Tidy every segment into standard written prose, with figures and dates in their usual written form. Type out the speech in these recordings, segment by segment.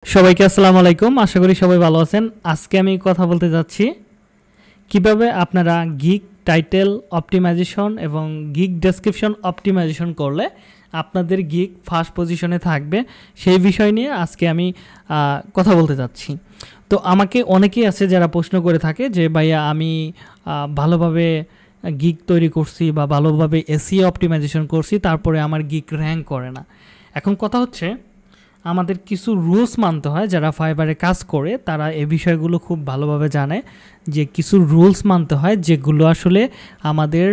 সবাইকে আসসালামু আলাইকুম। আশা করি সবাই ভালো আছেন। আজকে আমি কথা বলতে যাচ্ছি কিভাবে আপনারা গিগ টাইটেল অপটিমাইজেশন এবং গিগ ডেসক্রিপশন অপটিমাইজেশন করলে আপনাদের গিগ ফার্স্ট পজিশনে থাকবে, সেই বিষয় নিয়ে আজকে আমি কথা বলতে যাচ্ছি। তো আমাকে অনেকেই আছে যারা প্রশ্ন করে থাকে যে ভাইয়া আমি ভালোভাবে গিগ তৈরি করছি বা ভালোভাবে এসইও অপটিমাইজেশন করছি, তারপরে আমার গিগ র্যাঙ্ক করে না। এখন কথা হচ্ছে আমাদের কিছু রুলস মানতে হয়। যারা ফাইবারে কাজ করে তারা এই বিষয়গুলো খুব ভালোভাবে জানে যে কিছু রুলস মানতে হয় যেগুলো আসলে আমাদের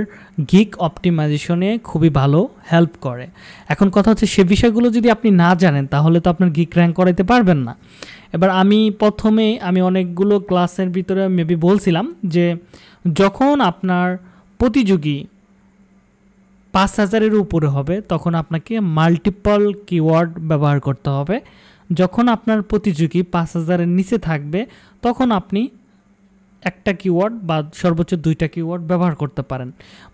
গিগ অপটিমাইজেশনে খুবই ভালো হেল্প করে। এখন কথা হচ্ছে সে বিষয়গুলো যদি আপনি না জানেন তাহলে তো আপনার গিগ র্যাঙ্ক করাইতে পারবেন না। এবার আমি অনেকগুলো ক্লাসের ভিতরে মেবি বলছিলাম যে যখন আপনার প্রতিযোগী ৫,০০০-এর উপরে হবে তখন আপনাকে মাল্টিপল কিওয়ার্ড ব্যবহার করতে হবে। যখন আপনার প্রতিযোগী ৫,০০০-এর নিচে থাকবে তখন আপনি একটা কিওয়ার্ড বা সর্বোচ্চ ২টা কিওয়ার্ড ব্যবহার করতে পারেন।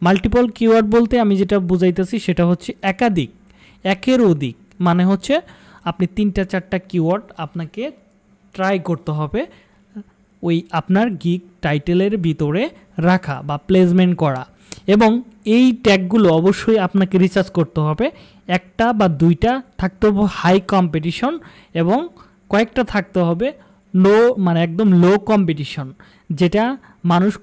মাল্টিপল কিওয়ার্ড বলতে আমি যেটা বুঝাইতেছি সেটা হচ্ছে একাধিক, একের অধিক, মানে হচ্ছে আপনি ৩টা-৪টা কিওয়ার্ড আপনাকে ট্রাই করতে হবে ওই আপনার গিগ টাইটেলের ভিতরে রাখা বা প্লেসমেন্ট করা। এবং এই ট্যাগগুলো অবশ্যই আপনাকে রিসার্চ করতে হবে। একটা বা দুইটা থাকতে হবে হাই কম্পিটিশন এবং কয়েকটা থাকতে হবে একদম লো কম্পিটিশন, যেটা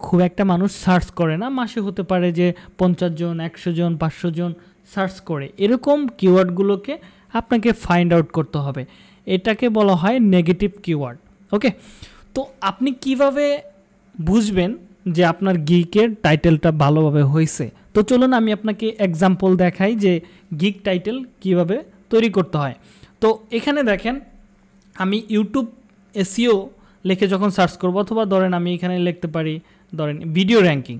খুব একটা মানুষ সার্চ করে না। মাসে হতে পারে যে 50 জন, 100 জন, 500 জন সার্চ করে, এরকম কিওয়ার্ডগুলোকে আপনাকে ফাইন্ড আউট করতে হবে। এটাকে বলা হয় নেগেটিভ কিওয়ার্ড। ওকে, তো আপনি কিভাবে বুঝবেন যে আপনার গিগের টাইটেলটা ভালোভাবে হয়েছে? তো চলুন আমি আপনাকে এক্সাম্পল দেখাই যে গিগ টাইটেল কিভাবে তৈরি করতে হয়। তো এখানে দেখেন আমি ইউটিউব এসইও লিখে যখন সার্চ করব, অথবা ধরেন আমি এখানে লিখতে পারি ধরেন ভিডিও র্যাঙ্কিং,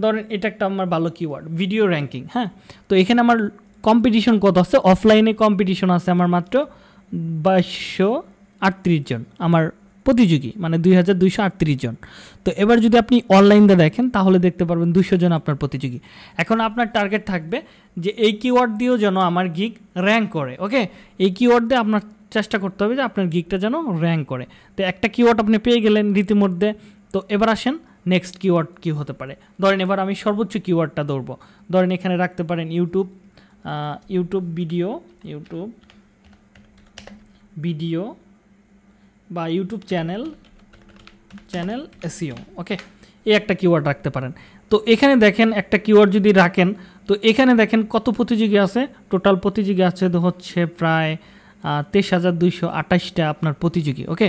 ধরেন এটা একটা আমার ভালো কিওয়ার্ড ভিডিও র্যাঙ্কিং। হ্যাঁ, তো এখানে আমার কম্পিটিশন কত আছে? অফলাইনে কম্পিটিশন আছে আমার মাত্র 2238 জন আমার প্রতিযোগী, মানে 2238 জন। তো এবার যদি আপনি অনলাইনে দেখেন তাহলে দেখতে পারবেন 200 জন আপনার প্রতিযোগী। এখন আপনার টার্গেট থাকবে যে এই কিওয়ার্ড দিয়েও যেন আমার গিগ র্যাঙ্ক করে। ওকে, এই কিওয়ার্ড দিয়ে আপনার চেষ্টা করতে হবে যে আপনার গিগটা যেন র্যাঙ্ক করে। তো একটা কিওয়ার্ড আপনি পেয়ে গেলেন রীতিমধ্যে। তো এবার আসেন নেক্সট কিওয়ার্ড কী হতে পারে। ধরেন এবার আমি সর্বোচ্চ কিওয়ার্ডটা ধরবো। ধরেন এখানে রাখতে পারেন ইউটিউব ভিডিও বা ইউটিউব চ্যানেল এসইও। ওকে, এই একটা কিওয়ার্ড রাখতে পারেন। তো এখানে দেখেন একটা কিওয়ার্ড যদি রাখেন তো এখানে দেখেন কত প্রতিযোগী আছে। টোটাল প্রতিযোগী আছে হচ্ছে প্রায় 23,228টা আপনার প্রতিযোগী। ওকে,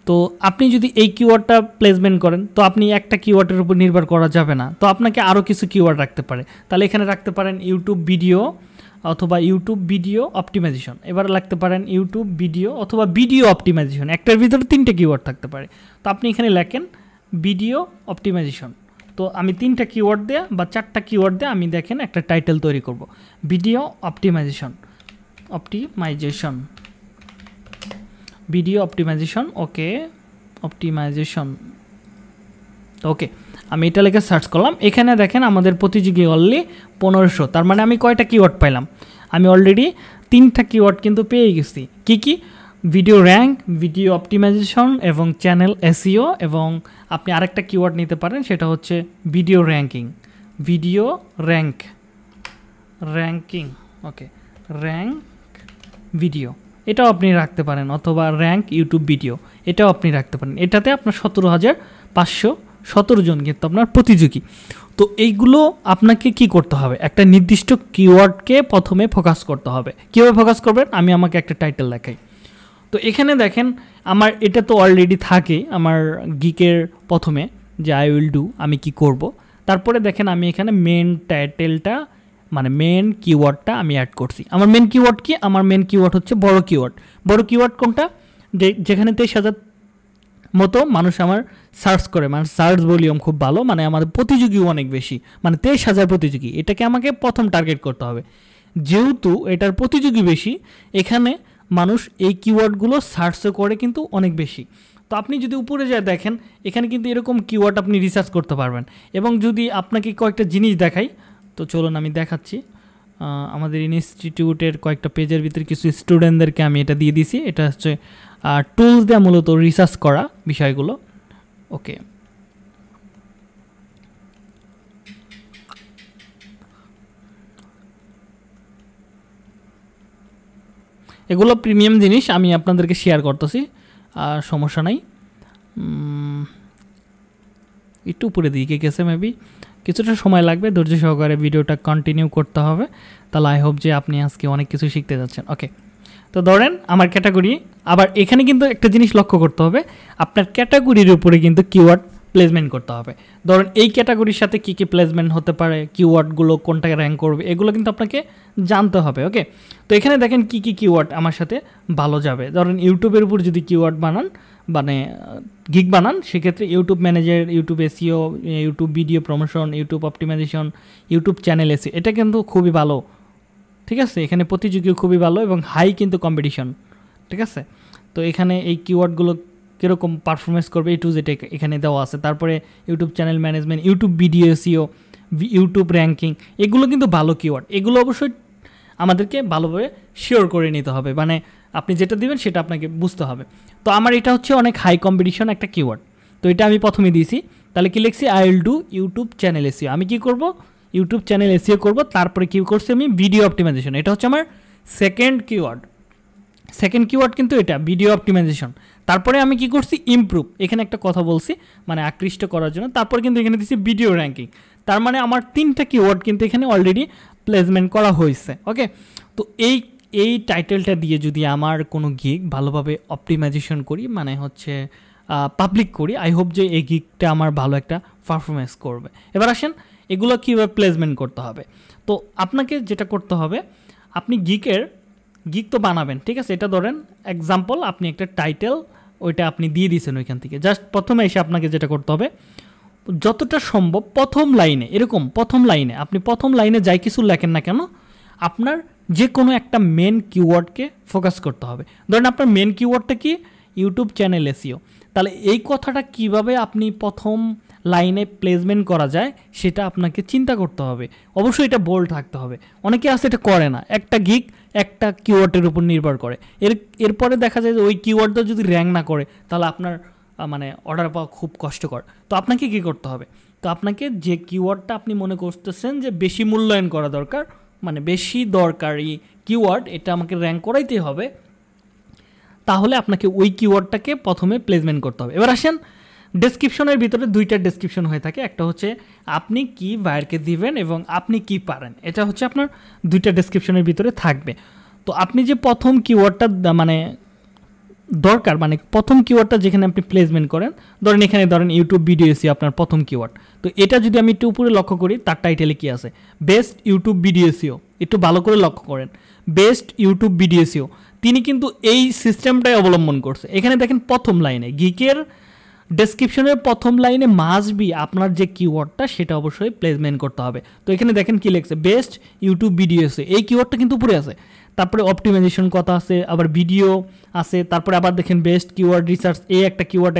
তো আপনি যদি এই কিওয়ার্ডটা প্লেসমেন্ট করেন তো আপনি একটা কিওয়ার্ডের উপর নির্ভর করা যাবে না, তো আপনাকে আরও কিছু কিওয়ার্ড রাখতে পারে। তাহলে এখানে রাখতে পারেন ইউটিউব ভিডিও অথবা ইউটিউব ভিডিও অপটিমাইজেশন। এবার লাগতে পারেন ইউটিউব ভিডিও অথবা ভিডিও অপটিমাইজেশন। একটার ভিতরে 3টে কিওয়ার্ড থাকতে পারে। তো আপনি এখানে লেখেন ভিডিও অপটিমাইজেশন। তো আমি 3টা কিওয়ার্ড দেয়া বা 4টা কিওয়ার্ড দিয়ে আমি দেখেন একটা টাইটেল তৈরি করব, ভিডিও অপটিমাইজেশন ভিডিও অপটিমাইজেশন। ওকে, আমি এটা লিখে সার্চ করলাম। এখানে দেখেন আমাদের প্রতিযোগী অনলি 1500। তার মানে আমি কয়টা কিওয়ার্ড পাইলাম? আমি অলরেডি 3টা কিওয়ার্ড কিন্তু পেয়ে গেছি। কি? ভিডিও র্যাঙ্ক, ভিডিও অপটিমাইজেশন এবং চ্যানেল এসইও। এবং আপনি আরেকটা কিওয়ার্ড নিতে পারেন, সেটা হচ্ছে ভিডিও র্যাঙ্কিং। ওকে, র্যাঙ্ক ভিডিও, এটাও আপনি রাখতে পারেন, অথবা র্যাঙ্ক ইউটিউব ভিডিও, এটাও আপনি রাখতে পারেন। এটাতে আপনার 17,517 জন কিন্তু আপনার প্রতিযোগী। তো এইগুলো আপনাকে কি করতে হবে? একটা নির্দিষ্ট কিওয়ার্ডকে প্রথমে ফোকাস করতে হবে। কীভাবে ফোকাস করবেন? আমাকে একটা টাইটেল দেখাই। তো এখানে দেখেন আমার এটা তো অলরেডি থাকে আমার গিগের প্রথমে যে আই উইল ডু, আমি কি করব। তারপরে দেখেন আমি এখানে মেন টাইটেলটা মেন কিওয়ার্ডটা আমি অ্যাড করছি। আমার মেন কিওয়ার্ড কি? আমার মেন কিওয়ার্ড হচ্ছে বড় কিওয়ার্ড কোনটা? যেখানে 23,000 মতো মানুষ আমার সার্চ করে, সার্চ ভলিউম খুব ভালো, আমাদের প্রতিযোগীও অনেক বেশি, 23,000 প্রতিযোগী। এটাকে আমাকে প্রথম টার্গেট করতে হবে। যেহেতু এটার প্রতিযোগী বেশি, এখানে মানুষ এই কিওয়ার্ডগুলো সার্চও করে কিন্তু অনেক বেশি। তো আপনি যদি উপরে যায় দেখেন এখানে কিন্তু এরকম কিওয়ার্ড আপনি রিসার্চ করতে পারবেন। এবং যদি আপনাকে কয়েকটা জিনিস দেখাই, তো চলুন আমি দেখাচ্ছি। আমাদের ইনস্টিটিউটের কয়েকটা পেজের ভিতরে কিছু স্টুডেন্টদেরকে আমি এটা দিয়ে দিছি। এটা হচ্ছে টুলস দিয়ে মূলত রিসার্চ করা বিষয়গুলো। ওকে, এগুলো প্রিমিয়াম জিনিস আমি আপনাদেরকে শেয়ার করতেছি, সমস্যা নাই। একটু উপরে দিকে গেছে, মেবি কিছুটা সময় লাগবে, ধৈর্য সহকারে ভিডিওটা কন্টিনিউ করতে হবে। তাহলে আই হোপ যে আপনি আজকে অনেক কিছু শিখতে যাচ্ছেন। ওকে, তো ধরেন আমার ক্যাটাগরি, আবার এখানে কিন্তু একটা জিনিস লক্ষ্য করতে হবে, আপনার ক্যাটাগরির উপরে কিন্তু কিওয়ার্ড প্লেসমেন্ট করতে হবে। ধরেন এই ক্যাটাগরির সাথে কী কী প্লেসমেন্ট হতে পারে, কিওয়ার্ডগুলো কোনটাকে র্যাঙ্ক করবে, এগুলো কিন্তু আপনাকে জানতে হবে। ওকে, তো এখানে দেখেন কী কী কিওয়ার্ড আমার সাথে ভালো যাবে। ধরেন ইউটিউবের উপর যদি কিওয়ার্ড বানান, মানে গিগ বানান, সেক্ষেত্রে YouTube manager, YouTube SEO, YouTube video promotion, YouTube optimization, YouTube channel SEO, এটা কিন্তু খুবই ভালো। ঠিক আছে, এখানে প্রতিযোগীও খুবই ভালো এবং হাই কিন্তু কম্পিটিশন। ঠিক আছে, তো এখানে এই কিওয়ার্ডগুলো কীরকম পারফরমেন্স করবে এই টু যেটা এখানে দেওয়া আছে। তারপরে YouTube channel management, YouTube video SEO, YouTube ranking, এগুলো কিন্তু ভালো কিওয়ার্ড। এগুলো অবশ্যই আমাদেরকে ভালোভাবে শিওর করে নিতে হবে, মানে আপনি যেটা দিবেন সেটা আপনাকে বুঝতে হবে। তো আমার এটা হচ্ছে অনেক হাই কম্পিটিশন একটা কিওয়ার্ড, তো এটা আমি প্রথমে দিয়েছি। তাহলে কি লিখছি, I will do YouTube channel SEO. আমি কি করব, ইউটিউব চ্যানেল এসইও করব। তারপরে কি করছি আমি, ভিডিও অপটিমাইজেশন, এটা হচ্ছে আমার সেকেন্ড কিওয়ার্ড। সেকেন্ড কিওয়ার্ড কিন্তু এটা ভিডিও অপটিমাইজেশন। তারপরে আমি কি করছি, ইমপ্রুভ, এখানে একটা কথা বলছি মানে আকৃষ্ট করার জন্য। তারপর কিন্তু এখানে দিচ্ছি ভিডিও র্যাঙ্কিং। তার মানে আমার 3টা কিওয়ার্ড কিন্তু এখানে অলরেডি প্লেসমেন্ট করা হয়েছে। ওকে, তো এই টাইটেলটা দিয়ে যদি আমার কোনো গিগ ভালোভাবে অপটিমাইজেশন করি, মানে হচ্ছে পাবলিক করি, আই হোপ যে এই গিগটা আমার ভালো একটা পারফরমেন্স করবে। এবার আসেন এগুলো কীভাবে প্লেসমেন্ট করতে হবে। তো আপনাকে যেটা করতে হবে, আপনি গিগ তো বানাবেন, ঠিক আছে। এটা ধরেন এক্সাম্পল, আপনি একটা টাইটেল ওইটা আপনি দিয়ে দিয়েছেন ওইখান থেকে। জাস্ট প্রথমে এসে আপনাকে যেটা করতে হবে, যতটা সম্ভব প্রথম লাইনে, এরকম প্রথম লাইনে, আপনি প্রথম লাইনে যাই কিছু লেখেন না কেন, আপনার যে কোনো একটা মেন কিওয়ার্ডকে ফোকাস করতে হবে। ধরেন আপনার মেন কিওয়ার্ডটা কি, ইউটিউব চ্যানেল এসইও। তাহলে এই কথাটা কিভাবে আপনি প্রথম লাইনে প্লেসমেন্ট করা যায় সেটা আপনাকে চিন্তা করতে হবে। অবশ্যই এটা বোল্ড থাকতে হবে। অনেকে আছে এটা করে না, একটা গিগ একটা কিওয়ার্ডের উপর নির্ভর করে। এরপরে দেখা যায় যে ওই কিওয়ার্ডটা যদি র্যাঙ্ক না করে তাহলে আপনার মানে অর্ডার পাওয়া খুব কষ্টকর। তো আপনাকে কী করতে হবে, তো আপনাকে যে কিওয়ার্ডটা আপনি মনে করতেছেন যে বেশি মূল্যায়ন করা দরকার, মানে বেশি দরকারি কিওয়ার্ড, এটা আমাকে র্যাঙ্ক করাইতে হবে, তাহলে আপনাকে ওই কিওয়ার্ডটাকে প্রথমে প্লেসমেন্ট করতে হবে। এবার আসেন ডেসক্রিপশনের ভিতরে 2টা ডেসক্রিপশন হয়ে থাকে, একটা হচ্ছে আপনি কি বায়ারকে দিবেন এবং আপনি কি পারেন, এটা হচ্ছে আপনার 2টা ডেসক্রিপশনের ভিতরে থাকবে। তো আপনি যে প্রথম কিওয়ার্ডটা মানে দরকার, মানে প্রথম কিওয়ার্ডটা যেখানে আপনি প্লেসমেন্ট করেন, ধরেন এখানে ধরেন ইউটিউব ভিডিও এসইও আপনার প্রথম কিওয়ার্ড। তো এটা যদি আমি একটু উপরে লক্ষ্য করি, তার টাইটেলে কি আছে, বেস্ট ইউটিউব ভিডিও এসইও। একটু ভালো করে লক্ষ্য করেন, বেস্ট ইউটিউব ভিডিও এসইও, তিনি কিন্তু এই সিস্টেমটাই অবলম্বন করছে। এখানে দেখেন প্রথম লাইনে গিকের ডেসক্রিপশনের প্রথম লাইনে মাস্ট বি আপনার যে কিওয়ার্ডটা সেটা অবশ্যই প্লেসমেন্ট করতে হবে। তো এখানে দেখেন কি লিখছে, বেস্ট ইউটিউব ভিডিও এসইও, এই কিওয়ার্ডটা কিন্তু উপরে আছে। তারপরে অপটিমাইজেশন কথা আছে, আবার ভিডিও আছে, তারপরে আবার দেখেন বেস্ট কিওয়ার্ড রিসার্চ, এই একটা কিওয়ার্ড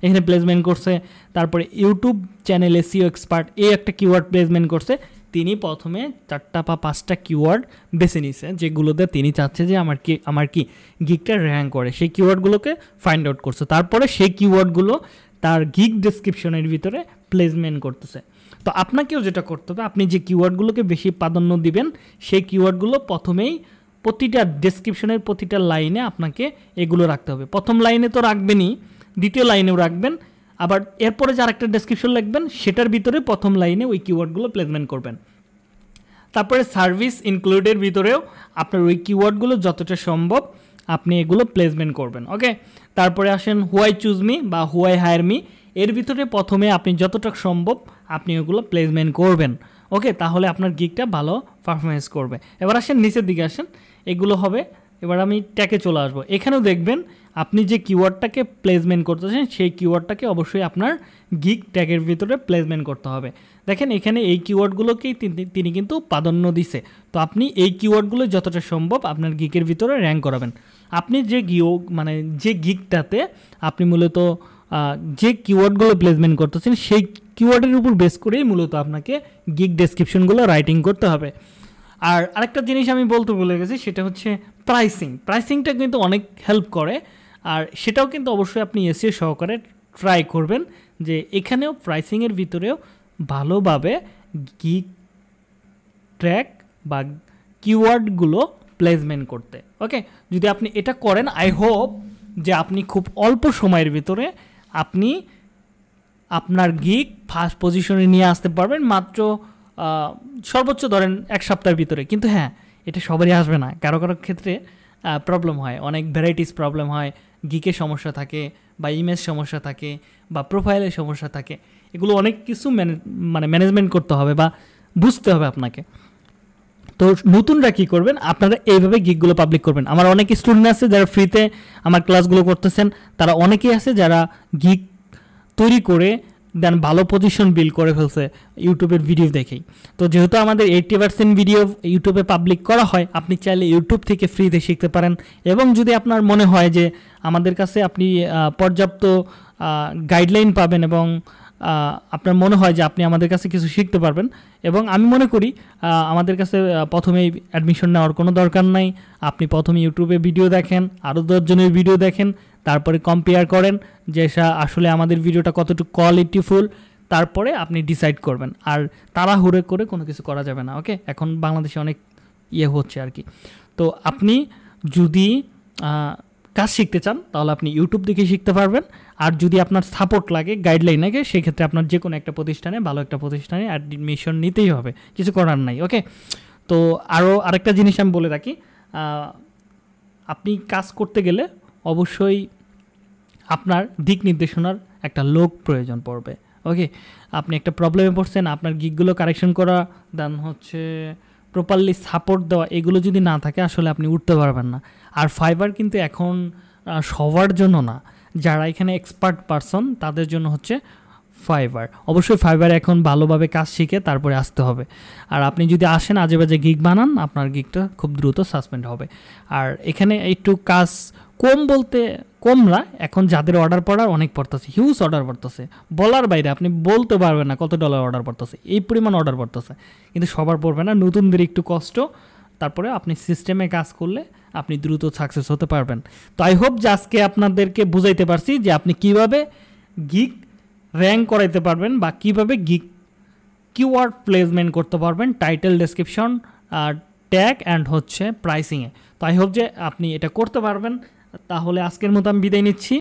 এখানে প্লেসমেন্ট করছে। তারপরে ইউটিউব চ্যানেল এসইও এক্সপার্ট, এই একটা কিওয়ার্ড প্লেসমেন্ট করছে। তিনি প্রথমে 4টা বা 5টা কিওয়ার্ড বেছে নিছে যেগুলোতে তিনি চাচ্ছে যে আমার কি গিগটা র্যাঙ্ক করে, সেই কিওয়ার্ডগুলোকে ফাইন্ড আউট করছে। তারপরে সেই কিওয়ার্ডগুলো তার গিগ ডেসক্রিপশনের ভিতরে প্লেসমেন্ট করতেছে। তো আপনাকেও যেটা করতে হবে, আপনি যে কিওয়ার্ডগুলোকে বেশি প্রাধান্য দিবেন সেই কিওয়ার্ডগুলো প্রথমেই প্রতিটা ডেসক্রিপশনের প্রতিটা লাইনে আপনাকে এগুলো রাখতে হবে। প্রথম লাইনে তো রাখবেনই, দ্বিতীয় লাইনেও রাখবেন, আবার এরপরে যে আরেকটা ডেসক্রিপশন লিখবেন সেটার ভিতরে প্রথম লাইনে ওই কিওয়ার্ডগুলো প্লেসমেন্ট করবেন। তারপরে সার্ভিস ইনক্লুডের ভিতরেও আপনার ওই কিওয়ার্ডগুলো যতটা সম্ভব আপনি এগুলো প্লেসমেন্ট করবেন। ওকে, তারপরে আসেন হোয়াই চুজ মি বা হোয়াই হায়ার মি, এর ভিতরে প্রথমে আপনি যতটা সম্ভব আপনি ওগুলো প্লেসমেন্ট করবেন। ওকে, তাহলে আপনার গিগটা ভালো পারফরমেন্স করবে। এবার আসেন নিচের দিকে আসেন, এগুলো হবে। এবার আমি ট্যাগে চলে আসবো। এখানেও দেখবেন আপনি যে কিওয়ার্ডটাকে প্লেসমেন্ট করতেছেন সেই কিওয়ার্ডটাকে অবশ্যই আপনার গিগ ট্যাগের ভিতরে প্লেসমেন্ট করতে হবে। দেখেন এখানে এই কিওয়ার্ডগুলোকেই তিনি কিন্তু প্রাধান্য দিছে। তো আপনি এই কিওয়ার্ডগুলো যতটা সম্ভব আপনার গিগের ভিতরে র্যাঙ্ক করাবেন। আপনি যে যে গিগটাতে আপনি মূলত যে কিওয়ার্ডগুলো প্লেসমেন্ট করতেছেন সেই কিওয়ার্ডের উপর বেস করেই মূলত আপনাকে গিগ ডেসক্রিপশনগুলো রাইটিং করতে হবে। আর আরেকটা জিনিস আমি বলতে ভুলে গেছি, সেটা হচ্ছে প্রাইসিংটা কিন্তু অনেক হেল্প করে। আর সেটাও কিন্তু অবশ্যই আপনি এসিও সহকারে ট্রাই করবেন যে এখানেও প্রাইসিংয়ের ভিতরেও ভালোভাবে গিগ ট্র্যাক বা কিওয়ার্ডগুলো প্লেসমেন্ট করতে। ওকে, যদি আপনি এটা করেন, আই হোপ যে আপনি খুব অল্প সময়ের ভিতরে আপনি আপনার গিগ ফার্স্ট পজিশনে নিয়ে আসতে পারবেন, মাত্র সর্বোচ্চ ধরেন 1 সপ্তাহের ভিতরে। কিন্তু হ্যাঁ, এটা সবারই আসবে না, কারো কারো ক্ষেত্রে প্রবলেম হয়, অনেক ভ্যারাইটিস প্রবলেম হয়, গিকে সমস্যা থাকে বা ইমেজ সমস্যা থাকে বা প্রোফাইলের সমস্যা থাকে, এগুলো অনেক কিছু ম্যানেজমেন্ট করতে হবে বা বুঝতে হবে আপনাকে। তো নতুনরা কী করবেন, আপনারা এইভাবে গিগগুলো পাবলিক করবেন। আমার অনেক স্টুডেন্ট আছে যারা ফ্রিতে আমার ক্লাসগুলো করতেছেন, তারা অনেকেই আছে যারা গিগ তৈরি করে দেন ভালো পজিশন বিল্ড করে ফেলছে ইউটিউবের ভিডিও দেখেই। তো যেহেতু আমাদের 80% ভিডিও ইউটিউবে পাবলিক করা হয়, আপনি চাইলে ইউটিউব থেকে ফ্রিতে শিখতে পারেন। এবং যদি আপনার মনে হয় যে আমাদের কাছে আপনি পর্যাপ্ত গাইডলাইন পাবেন এবং আপনার মনে হয় যে আপনি আমাদের কাছে কিছু শিখতে পারবেন, এবং আমি মনে করি আমাদের কাছে প্রথমেই অ্যাডমিশন নেওয়ার কোনো দরকার নাই। আপনি প্রথমে ইউটিউবে ভিডিও দেখেন, আরও 10 জনের ভিডিও দেখেন, তারপরে কম্পেয়ার করেন যে আসলে আমাদের ভিডিওটা কতটুকু কোয়ালিটিফুল, তারপরে আপনি ডিসাইড করবেন। আর তাড়াহুড়ো করে কোনো কিছু করা যাবে না। ওকে, এখন বাংলাদেশে অনেক হচ্ছে আর কি। তো আপনি যদি কাজ শিখতে চান তাহলে আপনি ইউটিউব দেখে শিখতে পারবেন। আর যদি আপনার সাপোর্ট লাগে, গাইডলাইন লাগে, সেক্ষেত্রে আপনার যে কোনো একটা প্রতিষ্ঠানে, ভালো একটা প্রতিষ্ঠানে অ্যাডমিশন নিতেই হবে, কিছু করার নাই। ওকে, তো আরেকটা জিনিস আমি বলে রাখি, আপনি কাজ করতে গেলে অবশ্যই আপনার দিক নির্দেশনার একটা লোক প্রয়োজন পড়বে। ওকে, আপনি একটা প্রবলেমে পড়ছেন, আপনার গিকগুলো কারেকশন করা, দেন হচ্ছে প্রপারলি সাপোর্ট দেওয়া, এগুলো যদি না থাকে আসলে আপনি উঠতে পারবেন না। আর ফাইবার কিন্তু এখন সবার জন্য না, যারা এখানে এক্সপার্ট পারসন তাদের জন্য হচ্ছে ফাইবার। অবশ্যই ফাইবার এখন ভালোভাবে কাজ শিখে তারপরে আসতে হবে। আর আপনি যদি আসেন আজেবাজে গিগ বানান, আপনার গিগটা খুব দ্রুত সাসপেন্ড হবে। আর এখানে একটু কাজ কম বলতে কম না, এখন যাদের অর্ডার পড়ার অনেক পড়তেছে, হিউজ অর্ডার পড়তেছে, বলার বাইরে, আপনি বলতে পারবেন না কত ডলার অর্ডার পড়তেছে, এই পরিমাণ অর্ডার পড়তেছে। কিন্তু সবার পড়বে না, নতুনদের একটু কষ্ট, তারপরে আপনি সিস্টেমে কাজ করলে আপনি দ্রুত সাকসেস হতে পারবেন। তো আই হোপ যে আজকে আপনাদেরকে বুঝাইতে পারছি যে আপনি কিভাবে গিগ র্যাঙ্ক করাইতে পারবেন বা কিভাবে গিগ কিওয়ার্ড প্লেসমেন্ট করতে পারবেন টাইটেল, ডেসক্রিপশন, ট্যাগ অ্যান্ড হচ্ছে প্রাইসিংয়ে। তো আই হোপ যে আপনি এটা করতে পারবেন। তাহলে আজকের মতো আমি বিদায় নিচ্ছি।